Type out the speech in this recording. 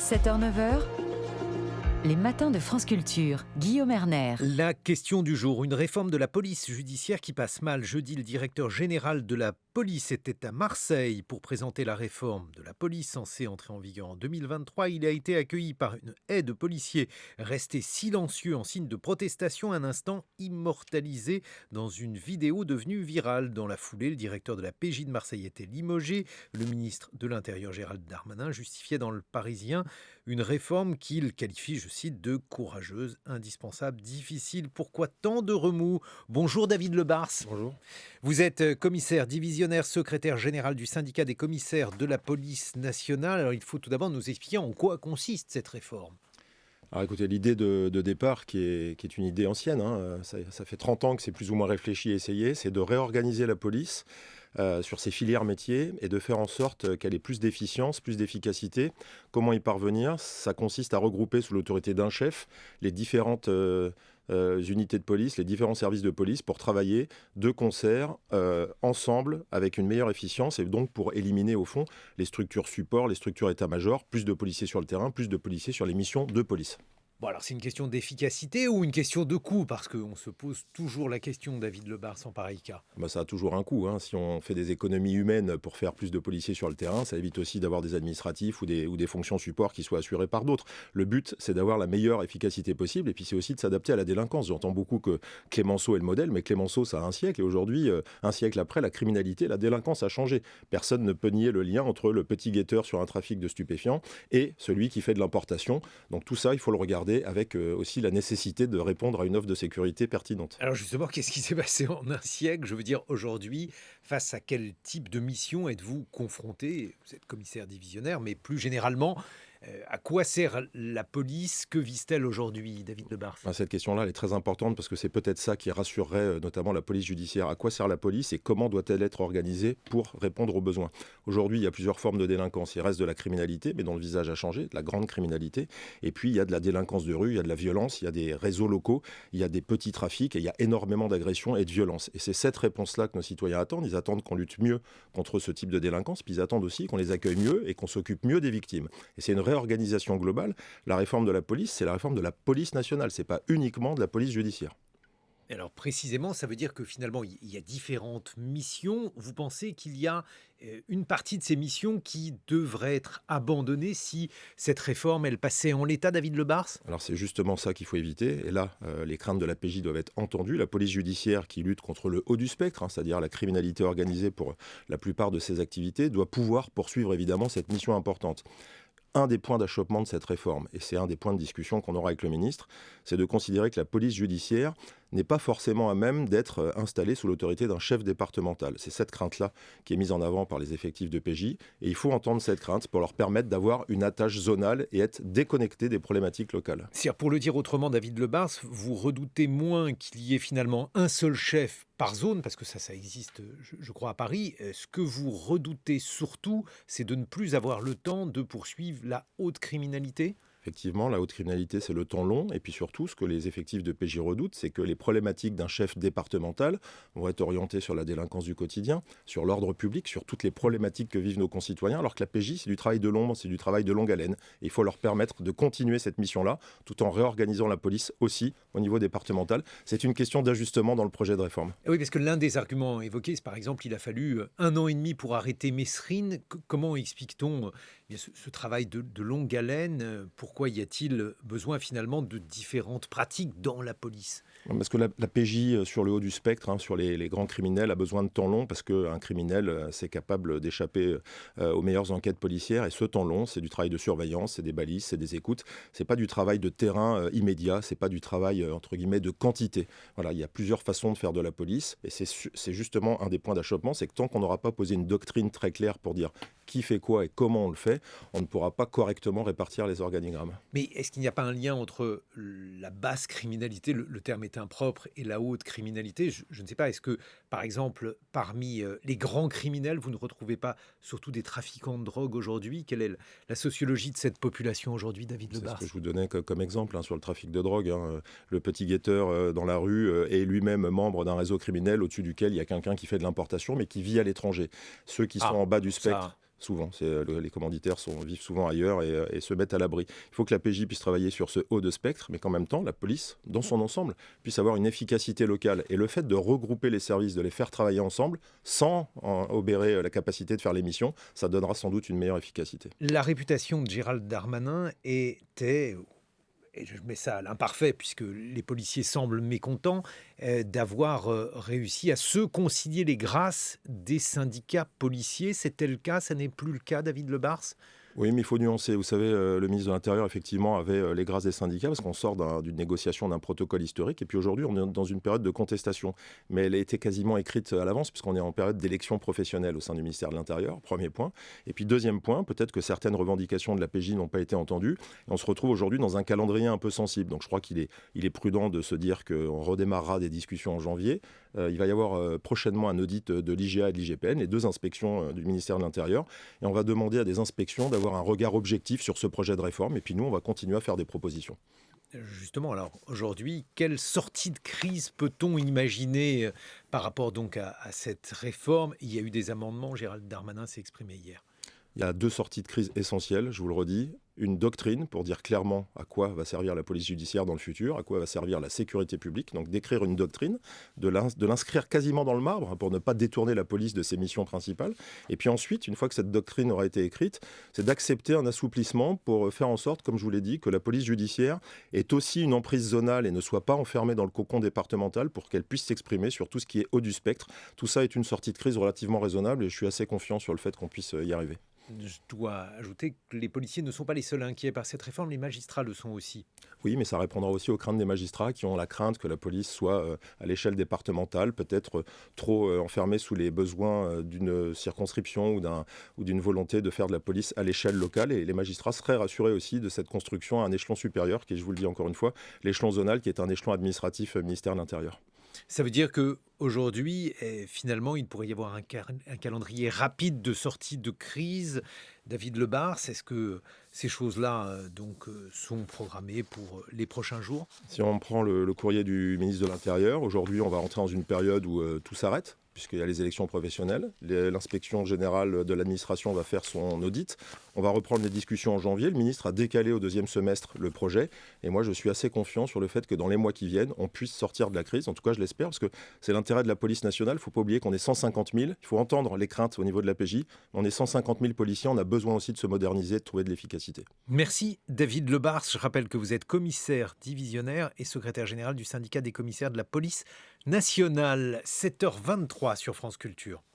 7h-9h, les matins de France Culture. Guillaume Erner. La question du jour, une réforme de la police judiciaire qui passe mal. Jeudi, le directeur général de la police était à Marseille pour présenter la réforme de la police censée entrer en vigueur en 2023. Il a été accueilli par une haie de policiers restés silencieux en signe de protestation, un instant immortalisé dans une vidéo devenue virale. Dans la foulée, le directeur de la PJ de Marseille était limogé. Le ministre de l'Intérieur, Gérald Darmanin, justifiait dans Le Parisien une réforme qu'il qualifie, je cite, de courageuse, indispensable, difficile. Pourquoi tant de remous ? Bonjour David Lebars. Bonjour. Vous êtes commissaire divisionnaire, secrétaire général du syndicat des commissaires de la police nationale. Alors il faut tout d'abord nous expliquer en quoi consiste cette réforme. Alors écoutez, l'idée de départ, qui est une idée ancienne, ça fait 30 ans que c'est plus ou moins réfléchi et essayé, c'est de réorganiser la police sur ses filières métiers et de faire en sorte qu'elle ait plus d'efficience, plus d'efficacité. Comment y parvenir ? Ça consiste à regrouper sous l'autorité d'un chef les différentes unités de police, les différents services de police pour travailler de concert, ensemble, avec une meilleure efficience et donc pour éliminer au fond les structures support, les structures état-major, plus de policiers sur le terrain, plus de policiers sur les missions de police. Bon, alors c'est une question d'efficacité ou une question de coût ? Parce qu'on se pose toujours la question, David Lebars, en pareil cas. Ça a toujours un coût. Si on fait des économies humaines pour faire plus de policiers sur le terrain, ça évite aussi d'avoir des administratifs ou des fonctions support qui soient assurées par d'autres. Le but, c'est d'avoir la meilleure efficacité possible et puis c'est aussi de s'adapter à la délinquance. J'entends beaucoup que Clémenceau est le modèle, mais Clémenceau, ça a un siècle. Et aujourd'hui, un siècle après, la criminalité, la délinquance a changé. Personne ne peut nier le lien entre le petit guetteur sur un trafic de stupéfiants et celui qui fait de l'importation. Donc tout ça, il faut le regarder avec aussi la nécessité de répondre à une offre de sécurité pertinente. Alors justement, qu'est-ce qui s'est passé en un siècle ? Je veux dire, aujourd'hui, face à quel type de mission êtes-vous confronté ? Vous êtes commissaire divisionnaire, mais plus généralement, à quoi sert la police ? Que vise-t-elle aujourd'hui, David Lebars ? Cette question-là, elle est très importante parce que c'est peut-être ça qui rassurerait notamment la police judiciaire. À quoi sert la police et comment doit-elle être organisée pour répondre aux besoins ? Aujourd'hui, il y a plusieurs formes de délinquance. Il reste de la criminalité, mais dont le visage a changé, de la grande criminalité. Et puis, il y a de la délinquance de rue, il y a de la violence, il y a des réseaux locaux, il y a des petits trafics et il y a énormément d'agressions et de violences. Et c'est cette réponse-là que nos citoyens attendent. Ils attendent qu'on lutte mieux contre ce type de délinquance, puis ils attendent aussi qu'on les accueille mieux et qu'on s'occupe mieux des victimes. Et c'est une réorganisation globale. La réforme de la police, c'est la réforme de la police nationale. C'est pas uniquement de la police judiciaire. Alors précisément, ça veut dire que finalement, il y a différentes missions. Vous pensez qu'il y a une partie de ces missions qui devrait être abandonnée si cette réforme, elle passait en l'état, David Lebars ? Alors c'est justement ça qu'il faut éviter. Et là, les craintes de la PJ doivent être entendues. La police judiciaire qui lutte contre le haut du spectre, c'est-à-dire la criminalité organisée pour la plupart de ses activités, doit pouvoir poursuivre évidemment cette mission importante. Un des points d'achoppement de cette réforme, et c'est un des points de discussion qu'on aura avec le ministre, c'est de considérer que la police judiciaire n'est pas forcément à même d'être installée sous l'autorité d'un chef départemental. C'est cette crainte-là qui est mise en avant par les effectifs de PJ, et il faut entendre cette crainte pour leur permettre d'avoir une attache zonale et être déconnectés des problématiques locales. C'est-à-dire, pour le dire autrement, David Lebars, vous redoutez moins qu'il y ait finalement un seul chef par zone, parce que ça existe, je crois, à Paris. Ce que vous redoutez surtout, c'est de ne plus avoir le temps de poursuivre la haute criminalité ? Effectivement, la haute criminalité, c'est le temps long. Et puis surtout, ce que les effectifs de PJ redoutent, c'est que les problématiques d'un chef départemental vont être orientées sur la délinquance du quotidien, sur l'ordre public, sur toutes les problématiques que vivent nos concitoyens, alors que la PJ, c'est du travail de l'ombre, c'est du travail de longue haleine. Et il faut leur permettre de continuer cette mission-là, tout en réorganisant la police aussi au niveau départemental. C'est une question d'ajustement dans le projet de réforme. Oui, parce que l'un des arguments évoqués, c'est par exemple, il a fallu 1 an et demi pour arrêter Mesrine. Comment explique-t-on ce travail de longue haleine ? Pourquoi y a-t-il besoin finalement de différentes pratiques dans la police ? Parce que la PJ sur le haut du spectre, sur les grands criminels, a besoin de temps long parce qu'un criminel, c'est capable d'échapper aux meilleures enquêtes policières. Et ce temps long, c'est du travail de surveillance, c'est des balises, c'est des écoutes. C'est pas du travail de terrain immédiat, c'est pas du travail entre guillemets de quantité. Voilà, il y a plusieurs façons de faire de la police. Et c'est justement un des points d'achoppement, c'est que tant qu'on n'aura pas posé une doctrine très claire pour dire qui fait quoi et comment on le fait, on ne pourra pas correctement répartir les organigrammes. Mais est-ce qu'il n'y a pas un lien entre la basse criminalité, le terme est impropre, et la haute criminalité ? Je ne sais pas, est-ce que, par exemple, parmi les grands criminels, vous ne retrouvez pas surtout des trafiquants de drogue aujourd'hui ? Quelle est la sociologie de cette population aujourd'hui, David Lebars ? C'est ce que je vous donnais comme exemple sur le trafic de drogue. Le petit guetteur dans la rue est lui-même membre d'un réseau criminel au-dessus duquel il y a quelqu'un qui fait de l'importation, mais qui vit à l'étranger. Ceux qui sont en bas du spectre... Souvent, les commanditaires vivent souvent ailleurs et se mettent à l'abri. Il faut que la PJ puisse travailler sur ce haut de spectre, mais qu'en même temps, la police, dans son ensemble, puisse avoir une efficacité locale. Et le fait de regrouper les services, de les faire travailler ensemble, sans obérer la capacité de faire les missions, ça donnera sans doute une meilleure efficacité. La réputation de Gérald Darmanin était, et je mets ça à l'imparfait puisque les policiers semblent mécontents, d'avoir réussi à se concilier les grâces des syndicats policiers. C'était le cas, ça n'est plus le cas, David Lebars? Oui, mais il faut nuancer. Vous savez, le ministre de l'Intérieur, effectivement, avait les grâces des syndicats parce qu'on sort d'une négociation, d'un protocole historique. Et puis aujourd'hui, on est dans une période de contestation. Mais elle a été quasiment écrite à l'avance puisqu'on est en période d'élection professionnelle au sein du ministère de l'Intérieur, premier point. Et puis deuxième point, peut-être que certaines revendications de la PJ n'ont pas été entendues. Et on se retrouve aujourd'hui dans un calendrier un peu sensible. Donc je crois qu'il est prudent de se dire qu'on redémarrera des discussions en janvier. Il va y avoir prochainement un audit de l'IGA et de l'IGPN, les deux inspections du ministère de l'Intérieur. Et on va demander à des inspections d'avoir un regard objectif sur ce projet de réforme. Et puis nous, on va continuer à faire des propositions. Justement, alors aujourd'hui, quelle sortie de crise peut-on imaginer par rapport donc à cette réforme? Il y a eu des amendements, Gérald Darmanin s'est exprimé hier. Il y a deux sorties de crise essentielles, je vous le redis. Une doctrine pour dire clairement à quoi va servir la police judiciaire dans le futur, à quoi va servir la sécurité publique. Donc d'écrire une doctrine, de l'inscrire quasiment dans le marbre pour ne pas détourner la police de ses missions principales. Et puis ensuite, une fois que cette doctrine aura été écrite, c'est d'accepter un assouplissement pour faire en sorte, comme je vous l'ai dit, que la police judiciaire ait aussi une emprise zonale et ne soit pas enfermée dans le cocon départemental pour qu'elle puisse s'exprimer sur tout ce qui est haut du spectre. Tout ça est une sortie de crise relativement raisonnable et je suis assez confiant sur le fait qu'on puisse y arriver. Je dois ajouter que les policiers ne sont pas les seuls inquiets par cette réforme, les magistrats le sont aussi. Oui, mais ça répondra aussi aux craintes des magistrats qui ont la crainte que la police soit à l'échelle départementale, peut-être trop enfermée sous les besoins d'une circonscription ou d'une volonté de faire de la police à l'échelle locale. Et les magistrats seraient rassurés aussi de cette construction à un échelon supérieur, qui est, je vous le dis encore une fois, l'échelon zonal, qui est un échelon administratif ministère de l'Intérieur. Ça veut dire qu'aujourd'hui, finalement, il pourrait y avoir un calendrier rapide de sortie de crise. David Lebars, est-ce que ces choses-là sont programmées pour les prochains jours? Si on prend le courrier du ministre de l'Intérieur, aujourd'hui, on va rentrer dans une période où tout s'arrête, puisqu'il y a les élections professionnelles. L'inspection générale de l'administration va faire son audit. On va reprendre les discussions en janvier. Le ministre a décalé au deuxième semestre le projet. Et moi, je suis assez confiant sur le fait que dans les mois qui viennent, on puisse sortir de la crise. En tout cas, je l'espère, parce que c'est l'intérêt de la police nationale. Il ne faut pas oublier qu'on est 150 000. Il faut entendre les craintes au niveau de la PJ. On est 150 000 policiers. On a besoin aussi de se moderniser, de trouver de l'efficacité. Merci David Lebars. Je rappelle que vous êtes commissaire divisionnaire et secrétaire général du syndicat des commissaires de la police nationale. 7h23 sur France Culture.